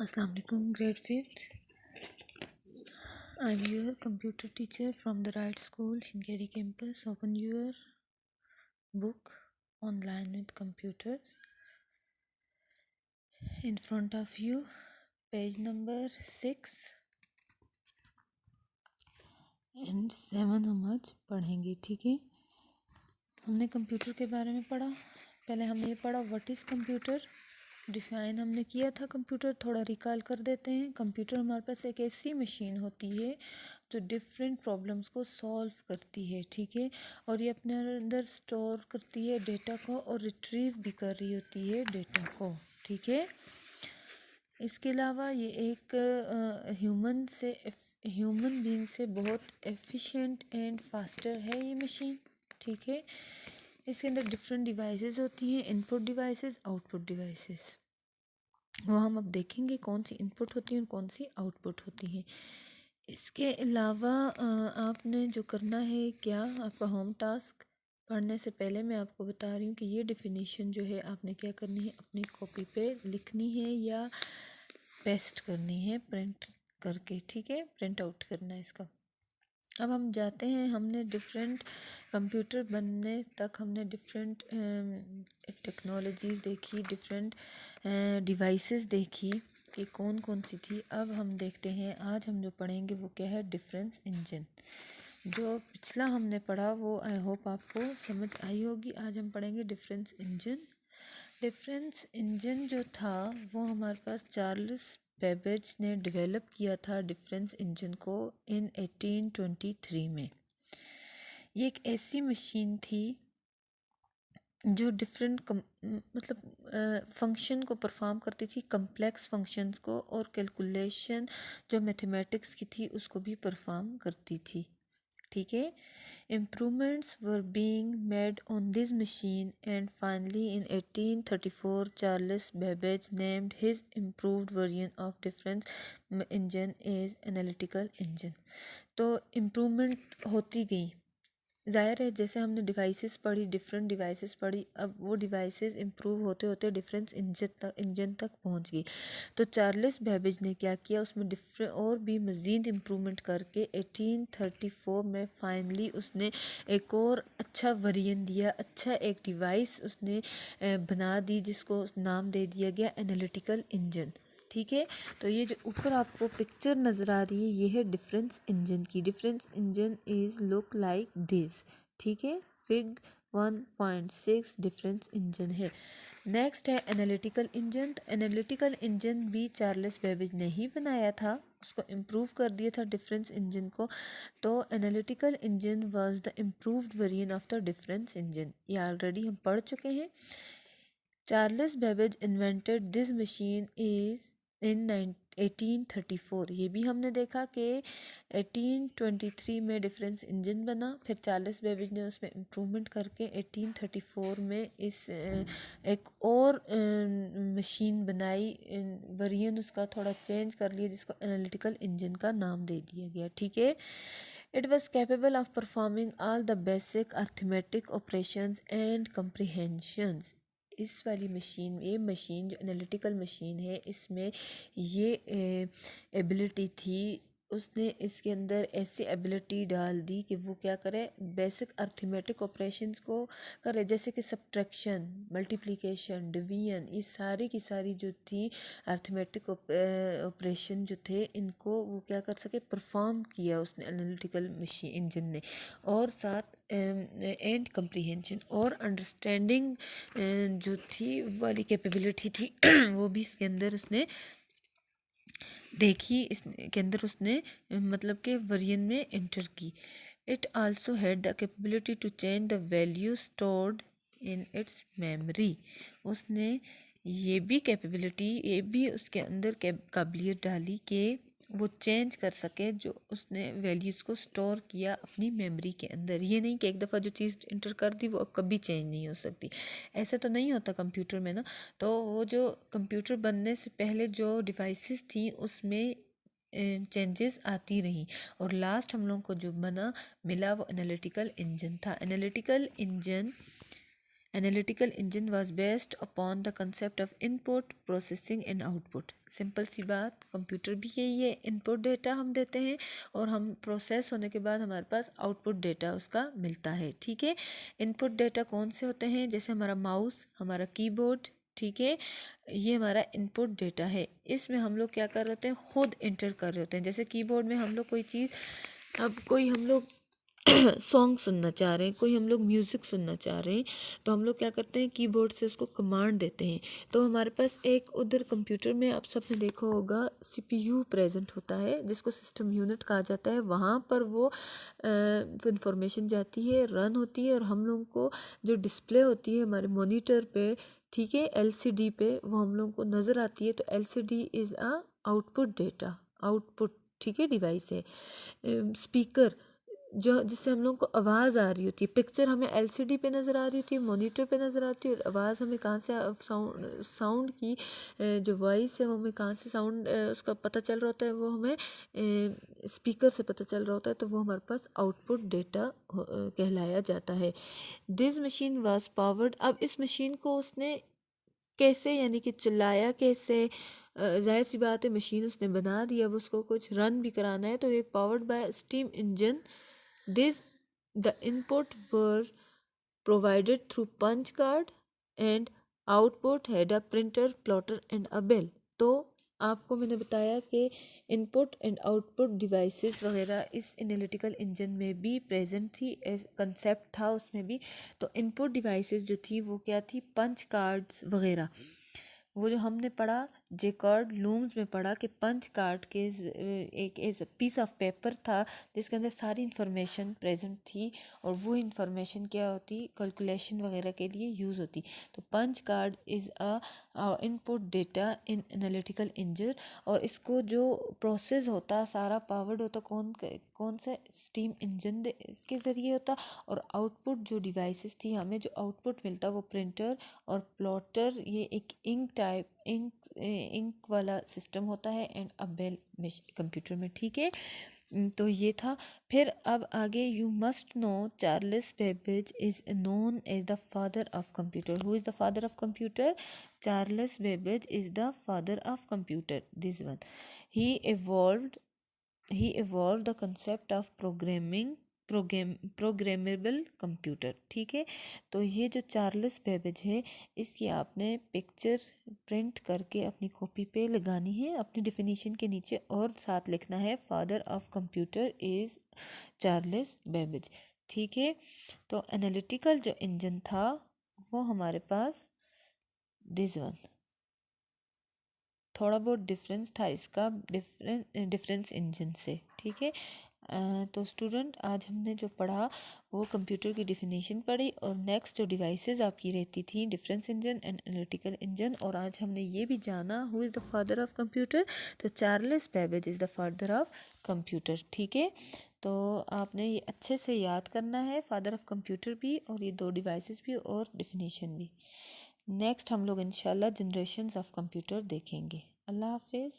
Assalamu alaikum, grade 5th. I'm your computer teacher from the Right School in Gary campus. Open your book Online with Computers. In front of you, page number 6 and 7 हम आज पढ़ेंगे, ठीक है। हमने computer के बारे में पढ़ा। पहले हमने ये पढ़ा व्हाट इज़ कंप्यूटर, डिफाइन हमने किया था कंप्यूटर। थोड़ा रिकॉल कर देते हैं। कंप्यूटर हमारे पास एक ऐसी मशीन होती है जो डिफरेंट प्रॉब्लम्स को सॉल्व करती है, ठीक है। और ये अपने अंदर स्टोर करती है डेटा को और रिट्रीव भी कर रही होती है डेटा को, ठीक है। इसके अलावा ये एक ह्यूमन बीइंग से बहुत एफिशिएंट एंड फास्टर है ये मशीन, ठीक है। इसके अंदर डिफरेंट डिवाइसेस होती हैं, इनपुट डिवाइसेस, आउटपुट डिवाइसेस। वो हम अब देखेंगे कौन सी इनपुट होती हैं और कौन सी आउटपुट होती हैं। इसके अलावा आपने जो करना है, क्या आपका होम टास्क पढ़ने से पहले मैं आपको बता रही हूँ कि ये डेफिनेशन जो है आपने क्या करनी है, अपनी कॉपी पे लिखनी है या पेस्ट करनी है प्रिंट करके, ठीक है। प्रिंट आउट करना है इसका। अब हम जाते हैं, हमने डिफरेंट कंप्यूटर बनने तक हमने डिफरेंट टेक्नोलॉजीज़ देखी, डिफरेंट डिवाइसेस देखी कि कौन कौन सी थी। अब हम देखते हैं आज हम जो पढ़ेंगे वो क्या है, डिफरेंस इंजन। जो पिछला हमने पढ़ा वो आई होप आपको समझ आई होगी। आज हम पढ़ेंगे डिफरेंस इंजन। डिफरेंस इंजन जो था वो हमारे पास चार्ल्स बेबेज ने डेवलप किया था डिफरेंस इंजन को इन 1823 में। ये एक ऐसी मशीन थी जो डिफरेंट मतलब फंक्शन को परफॉर्म करती थी, कम्प्लेक्स फंक्शंस को, और कैलकुलेशन जो मैथमेटिक्स की थी उसको भी परफॉर्म करती थी, ठीक है। Improvements were being made on this machine and finally in 1834 Charles Babbage named his improved version of difference engine as analytical engine। तो इम्प्रूवमेंट होती गई, ज़ाहिर है जैसे हमने डिवाइसेस पढ़ी, डिफरेंट डिवाइसेस पढ़ी, अब वो डिवाइसेस इम्प्रूव होते होते डिफरेंस इंजन तक पहुंच गई। तो चार्ल्स बेबेज ने क्या किया, उसमें डिफरेंट और भी मज़ीद इम्प्रूवमेंट करके 1834 में फाइनली उसने एक और अच्छा वेरिएंट दिया, अच्छा एक डिवाइस उसने बना दी जिसको नाम दे दिया गया एनालिटिकल इंजन, ठीक है। तो ये जो ऊपर आपको पिक्चर नज़र आ रही है ये है डिफरेंस इंजन की। Difference engine is look like this, ठीक है। फिग 1.6 डिफरेंस इंजन है। नेक्स्ट है एनालिटिकल इंजन। तो एनालिटिकल इंजन भी चार्ल्स बेबेज ने ही बनाया था, उसको इम्प्रूव कर दिया था डिफरेंस इंजन को। तो analytical engine was the improved variant of the difference engine. ये ऑलरेडी हम पढ़ चुके हैं। Charles Babbage invented this machine is in 1834। ये भी हमने देखा कि 1823 में डिफरेंस इंजन बना, फिर चार्ल्स बेबेज ने उसमें इम्प्रूवमेंट करके 1834 में इस एक और मशीन बनाई, वेरिएंट उसका थोड़ा चेंज कर लिया जिसको एनालिटिकल इंजन का नाम दे दिया गया, ठीक है। It was capable of performing all the basic arithmetic operations and comprehensions। इस वाली मशीन, ये मशीन जो एनालिटिकल मशीन है, इसमें ये एबिलिटी थी, उसने इसके अंदर ऐसी एबिलिटी डाल दी कि वो क्या करे, बेसिक अर्थमेटिक ऑपरेशंस को करे, जैसे कि सब्ट्रैक्शन, मल्टीप्लिकेशन, डिवीजन, ये सारी की सारी जो थी अर्थमेटिक ऑपरेशन जो थे, इनको वो क्या कर सके, परफॉर्म किया उसने एनालिटिकल मशीन इंजन ने। और साथ एंड कंप्रीहेंशन और अंडरस्टैंडिंग जो थी वाली कैपेबिलिटी थी वो भी इसके अंदर उसने देखी, इसके अंदर उसने मतलब के वेरिएंट में एंटर की। It also had the capability to change the value stored in its memory. उसने ये भी कैपेबिलिटी, ये भी उसके अंदर काबिलियत डाली कि वो चेंज कर सके जो उसने वैल्यूज़ को स्टोर किया अपनी मेमोरी के अंदर। ये नहीं कि एक दफ़ा जो चीज़ इंटर कर दी वो अब कभी चेंज नहीं हो सकती, ऐसा तो नहीं होता कंप्यूटर में ना। तो वो जो कंप्यूटर बनने से पहले जो डिवाइसेस थी उसमें चेंजेस आती रही, और लास्ट हम लोगों को जो बना मिला वो एनालिटिकल इंजन था। Analytical engine was based upon the concept of input processing and output. Simple सी बात, कंप्यूटर भी यही है, इनपुट डेटा हम देते हैं और हम प्रोसेस होने के बाद हमारे पास आउटपुट डेटा उसका मिलता है। ठीक है, इनपुट डेटा कौन से होते हैं, जैसे हमारा माउस, हमारा कीबोर्ड, ठीक है, ये हमारा इनपुट डेटा है। इसमें हम लोग क्या कर रहे होते हैं, खुद इंटर कर रहे होते हैं। जैसे कीबोर्ड में हम लोग कोई चीज़, अब कोई हम लोग सॉन्ग सुनना चाह रहे हैं, कोई हम लोग म्यूज़िक सुनना चाह रहे हैं, तो हम लोग क्या करते हैं, कीबोर्ड से उसको कमांड देते हैं। तो हमारे पास एक उधर कंप्यूटर में आप सबने देखा होगा सीपीयू प्रेजेंट होता है, जिसको सिस्टम यूनिट कहा जाता है। वहाँ पर वो इंफॉर्मेशन जाती है, रन होती है, और हम लोगों को जो डिस्प्ले होती है हमारे मॉनिटर पे, ठीक है, एलसीडी पे, वो हम लोगों को नज़र आती है। तो LCD is a output data, output, ठीक है, डिवाइस है। स्पीकर जो जिससे हम लोगों को आवाज़ आ रही होती है, पिक्चर हमें एलसीडी पे नज़र आ रही होती है, मॉनिटर पे नज़र आती है, और आवाज़ हमें कहाँ से, साउंड की जो वॉइस है वो हमें कहाँ से साउंड उसका पता चल रहा होता है, वो हमें स्पीकर से पता चल रहा होता है। तो वो हमारे पास आउटपुट डेटा कहलाया जाता है। दिस मशीन वाज पावर्ड, अब इस मशीन को उसने कैसे, यानी कि चलाया कैसे, जाहिर सी बात है मशीन उसने बना दी, अब उसको कुछ रन भी कराना है, तो ये powered by steam engine. This the input were provided through punch card and output had a printer, plotter and a bell। तो आपको मैंने बताया कि इनपुट एंड आउटपुट डिवाइसेस वगैरह इस एनालिटिकल इंजन में भी प्रेजेंट थी, कंसेप्ट था उसमें भी। तो इनपुट डिवाइसेस जो थी वो क्या थी, पंच कार्ड्स वगैरह। वो जो हमने पढ़ा जेकॉर्ड लूम्स में पढ़ा कि पंच कार्ड के एक पीस ऑफ पेपर था जिसके अंदर सारी इंफॉर्मेशन प्रेजेंट थी, और वो इंफॉर्मेशन क्या होती, कैलकुलेशन वगैरह के लिए यूज़ होती। तो punch card is a input data in analytical engine, और इसको जो प्रोसेस होता सारा पावर्ड होता कौन से स्टीम इंजन के ज़रिए होता, और आउटपुट जो डिवाइसेस थी, हमें जो आउटपुट मिलता वो प्रिंटर और प्लॉटर, ये एक इंक वाला सिस्टम होता है, एंड अ बेल कंप्यूटर में। ठीक है, तो ये था। फिर अब आगे, you must know Charles Babbage is known as the father of computer. Who is the father of computer? Charles Babbage is the father of computer, this one. He evolved the concept of programmable computer. ठीक है, तो ये जो Charles Babbage है, इसकी आपने picture print करके अपनी कॉपी पे लगानी है अपनी डिफिनीशन के नीचे, और साथ लिखना है father of computer is Charles Babbage. ठीक है, तो एनालिटिकल जो इंजन था वो हमारे पास दिस वन, थोड़ा बहुत डिफरेंस था इसका डिफरेंस इंजन से। ठीक है, तो स्टूडेंट आज हमने जो पढ़ा वो कंप्यूटर की डिफिनीशन पढ़ी, और नेक्स्ट जो डिवाइसेस आपकी रहती थी difference engine and analytical engine. और आज हमने ये भी जाना who is the father of computer, तो Charles Babbage is the father of computer. ठीक है, तो आपने ये अच्छे से याद करना है, फादर ऑफ कंप्यूटर भी, और ये दो डिवाइसेस भी, और डिफिनीशन भी। नेक्स्ट हम लोग इंशाल्लाह जनरेशन्स ऑफ कंप्यूटर देखेंगे। अल्लाह हाफिज़।